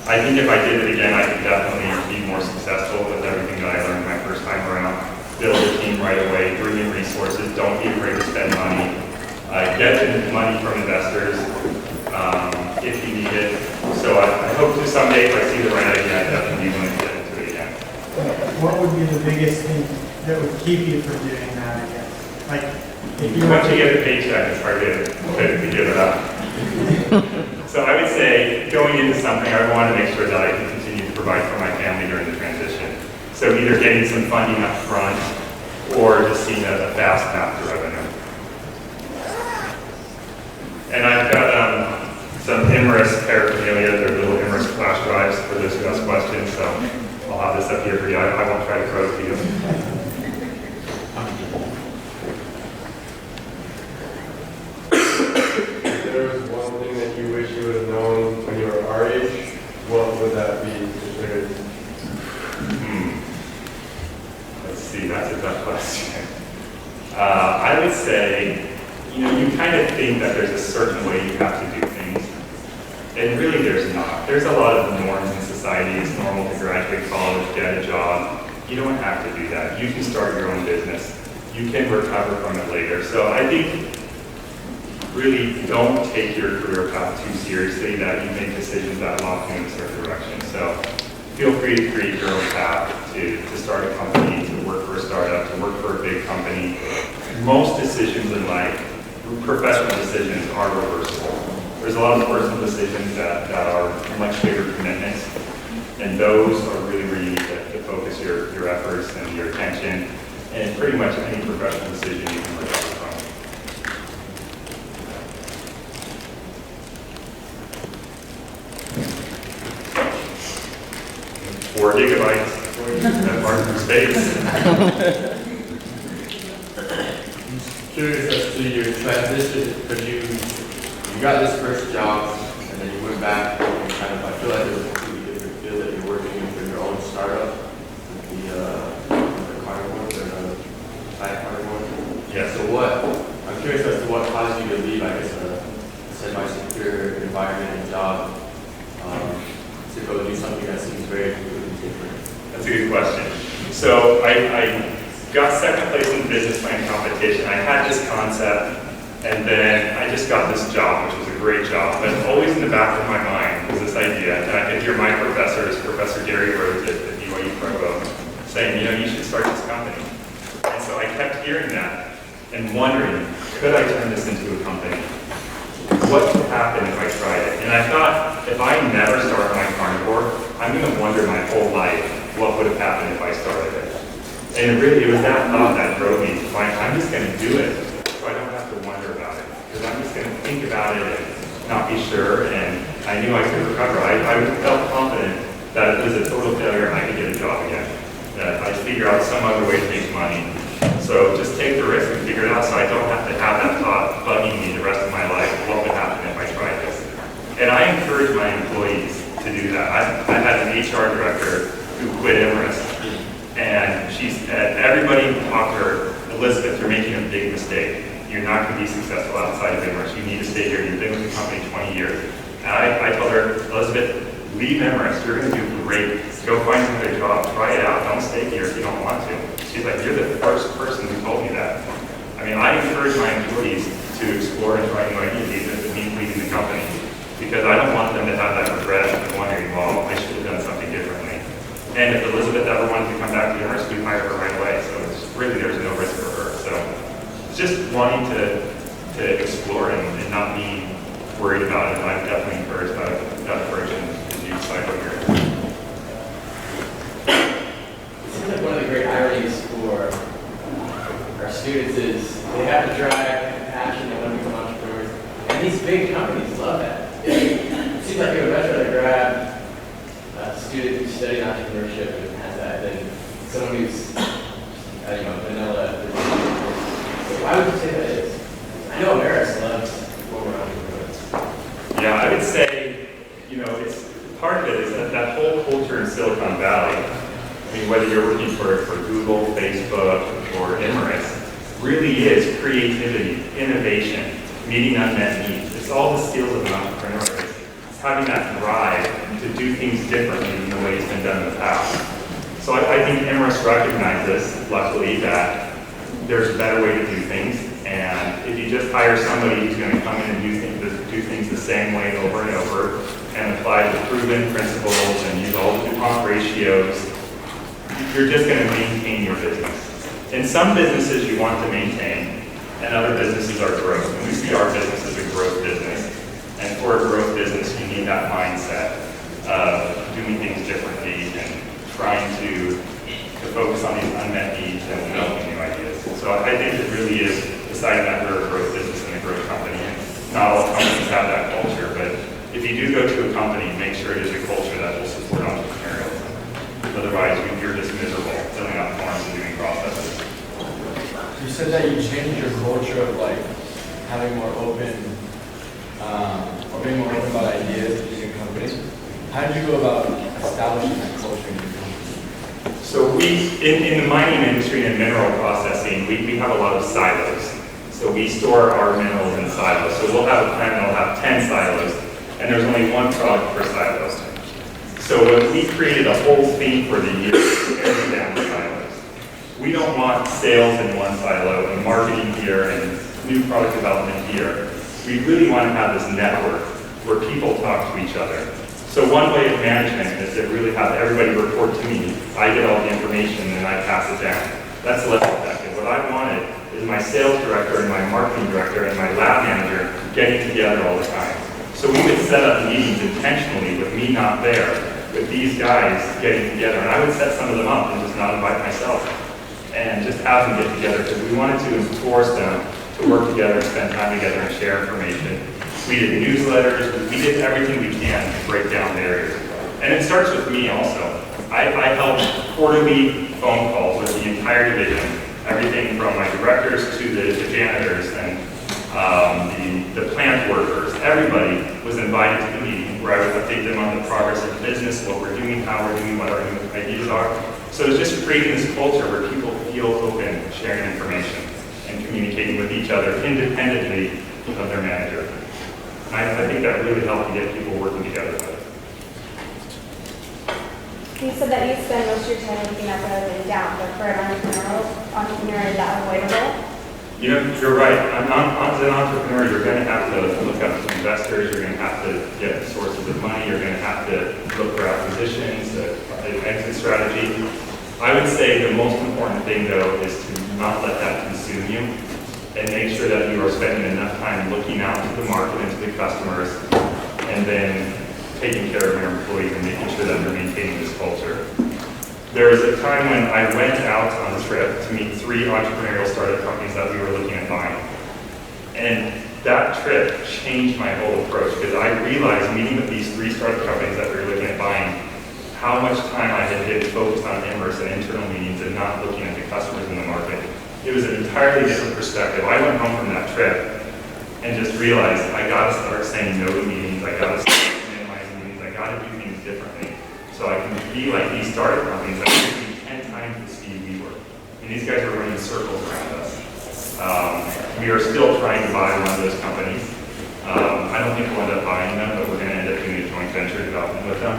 I think if I did it again, I could definitely be more successful with everything that I learned my first time around. Build a team right away, bring in resources, don't be afraid to spend money. Get money from investors if you need it. So I hope to someday, if I see the right idea, I'd definitely be willing to get into it again. What would be the biggest thing that would keep you from doing that, I guess? Like, if you Once you get a paycheck, it's hard to give it up. So I would say, going into something, I want to make sure that I can continue to provide for my family during the transition. So either getting some funding up front, or just seeing a fast path to revenue. And I've got some Imerus paraphernalia, they're little Imerus flash drives for those who ask questions, so I'll have this up here for you. I won't try to throw it to you. If there was one thing that you wish you would have known when you were our age, what would that be? Let's see, that's a tough question. I would say, you kind of think that there's a certain way you have to do things, and really there's not. There's a lot of norms in society. It's normal to graduate college, get a job. You don't have to do that. You can start your own business. You can recover from it later. So I think really don't take your career path too seriously, that you make decisions that lock you in a certain direction. So feel free to create your own path, to start a company, to work for a startup, to work for a big company. Most decisions in life, professional decisions, are reversible. There's a lot of personal decisions that are much bigger commitments, and those are really where you need to focus your efforts and your attention, and pretty much any professional decision you can recover from. 4 gigabytes that part of space. Curious as to your transition, because you got this first job and then you went back and kind of, I feel like it was a completely different field that you're working in for your own startup, the carnivore, the plant carnivore. Yes. So I'm curious as to what caused you to leave, I guess, a semi-secure environment and job to go do something that seems very completely different. That's a good question. So I got second place in the business plan competition. I had this concept, and then I just got this job, which was a great job. But always in the back of my mind was this idea, and I could hear my professors, Professor Gary Rhodes at BYU Provo, saying, you should start this company. And so I kept hearing that and wondering, could I turn this into a company? What would happen if I tried it? And I thought, if I never start my carnivore, I'm going to wonder my whole life what would have happened if I started it. And it was that thought that drove me to find, I'm just going to do it so I don't have to wonder about it. Because I'm just going to think about it and not be sure, and I knew I could recover. I felt confident that if it was a total failure, I could get a job again. That I'd figure out some other way to make money. So just take the risk and figure it out so I don't have to have that thought bugging me the rest of my life. What would happen if I tried this? And I encourage my employees to do that. I had an HR director who quit Imerus, and she said, everybody talked to her, Elizabeth, you're making a big mistake. You're not going to be successful outside of Imerus. You need to stay here. You've been with the company 20 years. And I told her, Elizabeth, leave Imerus. You're going to do great. Go find another job. Try it out. Don't stay here if you don't want to. She's like, you're the first person who told me that. I mean, I encourage my employees to explore and try new ideas, even if it means leaving the company. Because I don't want them to have that regret of wondering, well, I should have done something differently. And if Elizabeth ever wanted to come back to Imerus, we'd hire her right away. So it's really, there's no risk for her. So it's just wanting to explore and not be worried about it. I'm definitely encouraged by that approach as you decide what you're doing. It seems like one of the great ironies for our students is they have the drive and passion, they want to become entrepreneurs, and these big companies love that. It seems like they would much rather grab a student who's studying entrepreneurship and has that than someone who's, vanilla. So why would you say that is? I know Imerus loves former entrepreneurs. Yeah, I would say, it's part of it is that whole culture in Silicon Valley. I mean, whether you're working for Google, Facebook, or Imerus, really is creativity, innovation, meeting unmet needs. It's all the skills of an entrepreneur. It's having that drive to do things differently than the way it's been done in the past. So I think Emirates recognizes, luckily, that there's a better way to do things. And if you just hire somebody who's going to come in and do things the same way over and over and apply the proven principles and use all the DuPont ratios, you're just going to maintain your business. In some businesses you want to maintain, and other businesses are growth. And we see our business as a growth business. And for a growth business, you need that mindset of doing things differently and trying to focus on these unmet needs and developing new ideas. So I think it really is deciding that we're a growth business and a growth company. And not all companies have that culture, but if you do go to a company, make sure it is a culture that will support entrepreneurialism. Otherwise, you're just miserable filling out forms and doing processes. You said that you changed your culture of like having more open, or being more open about ideas in your company. How did you go about establishing that culture in your company? So in the mining industry and mineral processing, we have a lot of silos. So we store our minerals in silos. So we'll have a plant that'll have 10 silos, and there's only one product per silo. So when we created a whole theme for the year, tearing down the silos. We don't want sales in one silo and marketing here and new product development here. We really want to have this network where people talk to each other. So one way of management is to really have everybody report to me. I get all the information and I pass it down. That's less effective. What I wanted is my sales director and my marketing director and my lab manager getting together all the time. So we would set up meetings intentionally with me not there, with these guys getting together. And I would set some of them up and just not invite myself. And just have them get together because we wanted to enforce them to work together, spend time together, and share information. We did newsletters. We did everything we can to break down barriers. And it starts with me also. I help quarterly phone calls with the entire division, everything from my directors to the janitors and the plant workers. Everybody was invited to the meeting where I would update them on the progress of the business, what we're doing, how we're doing, what our new ideas are. So it's just creating this culture where people feel open, sharing information, and communicating with each other independently of their manager. And I think that really helped to get people working together. You said that you spend most of your time looking up rather than down, but for an entrepreneur, is that avoidable? You know, you're right. As an entrepreneur, you're going to have to look up to investors. You're going to have to get sources of money. You're going to have to look for acquisitions, an exit strategy. I would say the most important thing, though, is to not let that consume you and make sure that you are spending enough time looking out to the market and to the customers and then taking care of your employees and making sure that you're maintaining this culture. There was a time when I went out on a trip to meet 3 entrepreneurial startup companies that we were looking at buying. And that trip changed my whole approach because I realized meeting with these 3 startup companies that we were looking at buying, how much time I had been focused on Emirates and internal meetings and not looking at the customers in the market. It was an entirely different perspective. I went home from that trip and just realized I gotta start saying no to meetings, I gotta start minimizing meetings, I gotta do things differently. So I can be like these startup companies that are moving 10 times the speed we were. And these guys are running circles around us. We are still trying to buy one of those companies. I don't think we'll end up buying them, but we're going to end up doing a joint venture development with them.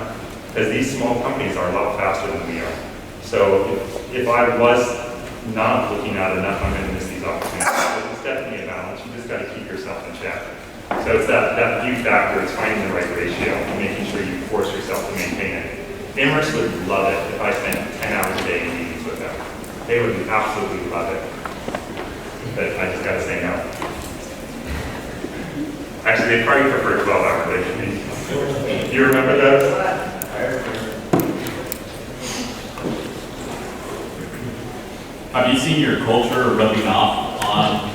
Because these small companies are a lot faster than we are. So if I was not looking at enough, I'm going to miss these opportunities. But it's definitely a balance. You just got to keep yourself in check. So it's that view factor, it's finding the right ratio and making sure you force yourself to maintain it. Emirates would love it if I spent 10 hours a day in meetings with them. They would absolutely love it. But I just got to say no. Actually, they probably prefer 12-hour day meetings. Do you remember those? Have you seen your culture rubbing off on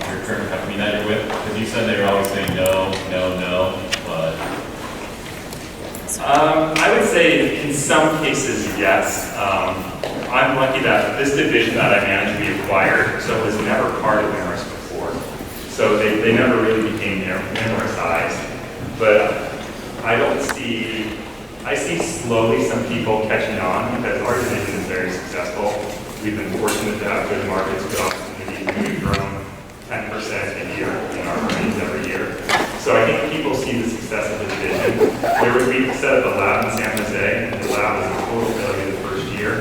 your current company that you're with? Because you said they were always saying no, no, no, but... I would say in some cases, yes. I'm lucky that this division that I manage, we acquired, so it was never part of Emirates before. So they never really became Emirates-ized. But I see slowly some people catching on because our division is very successful. We've been fortunate to have good markets, good opportunities, and we've grown 10% a year in our earnings every year. success of his vision. We set up a lab in San Jose, and the lab was a total failure the first year.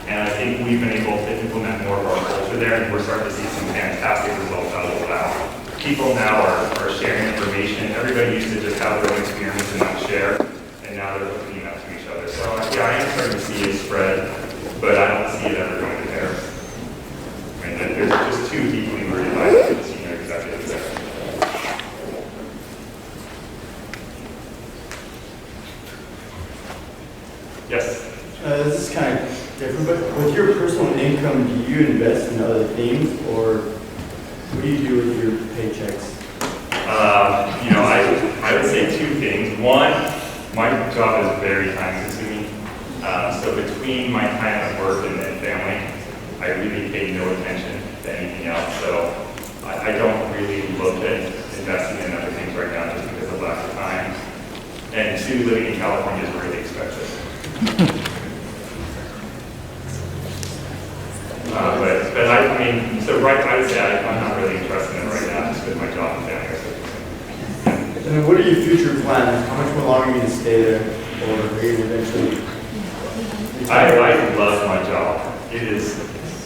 And I think we've been able to implement more of our culture there, and we're starting to see some fantastic results out of the lab. People now are sharing information. Everybody used to just have their own experiments and not share, and now they're hooking up to each other. So yeah, I am starting to see it spread, but I don't see it ever going to Paris. I mean, there's just too deeply rooted by the senior executives there. Yes? This is kind of different, but with your personal income, do you invest in other things, or what do you do with your paychecks? I would say two things. One, my job is very time consuming. So between my time at work and family, I really pay no attention to anything else. So I don't really look at investing in other things right now just because of lack of time. And two, living in California is really expensive. But I mean, so I would say I'm not really interested in it right now just with my job and family. And what are your future plans? How much more longer are you going to stay there, or are you eventually? I love my job. It is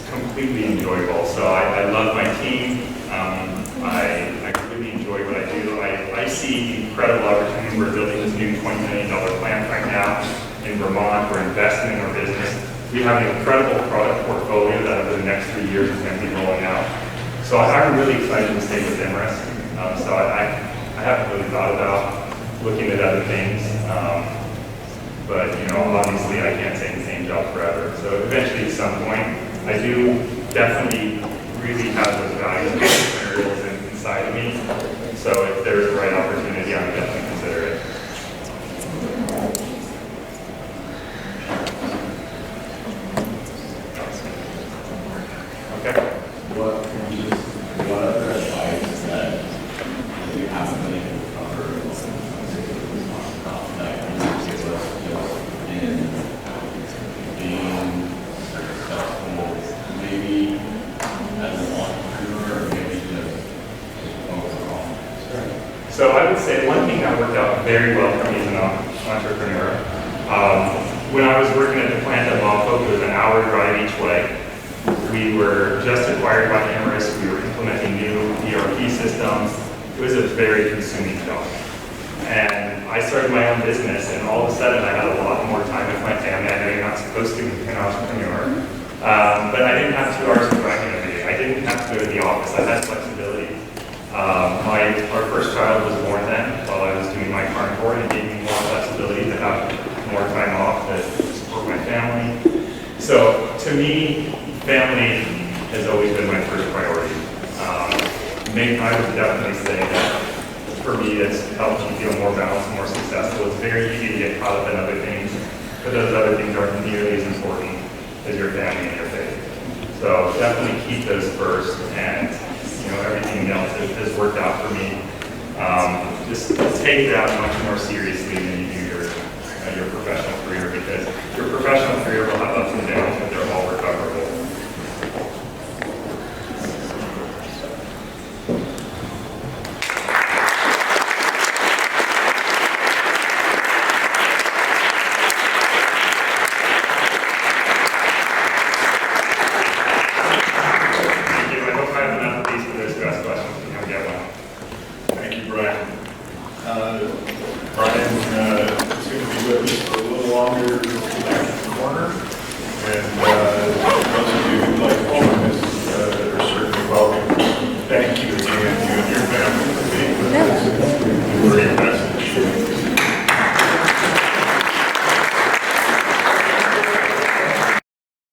completely enjoyable. So I love my team. I really enjoy what I do. I see incredible opportunity. We're building this new $20 million plant right now in Vermont. We're investing in our business. We have an incredible product portfolio that over the next 3 years is going to be rolling out. So I'm really excited to stay with Imerys. So I haven't really thought about looking at other things. But obviously I can't stay in the same job forever. So eventually at some point, I do definitely really have those values and entrepreneurialism inside of me. So if there's the right opportunity, I would definitely consider it. Okay. What other advice that you haven't been able to cover that you give us just in being successful, maybe as an entrepreneur, or maybe just overall? So I would say one thing that worked out very well for me as an entrepreneur, when I was working at the plant at Lawfolk, it was an hour drive each way. We were just acquired by Imerys. We were implementing new ERP systems. It was a very consuming job. And I started my own business, and all of a sudden I had a lot more time with my family. I know you're not supposed to be an entrepreneur, but I didn't have 2 hours of driving every day. I didn't have to go to the office. I had flexibility. Our first child was born then while I was doing my carnivore, and it gave me more flexibility to have more time off to support my family. So to me, family has always been my first priority. I would definitely say that for me, it's helped me feel more balanced, more successful. It's very easy to get caught up in other things, but those other things aren't nearly as important as your family and your faith. So definitely keep those first, and everything else has worked out for me. Just take that much more seriously than you do your professional career, because your professional career will have ups and downs, but they're all recoverable. Brian is going to be with us for a little longer back in the corner.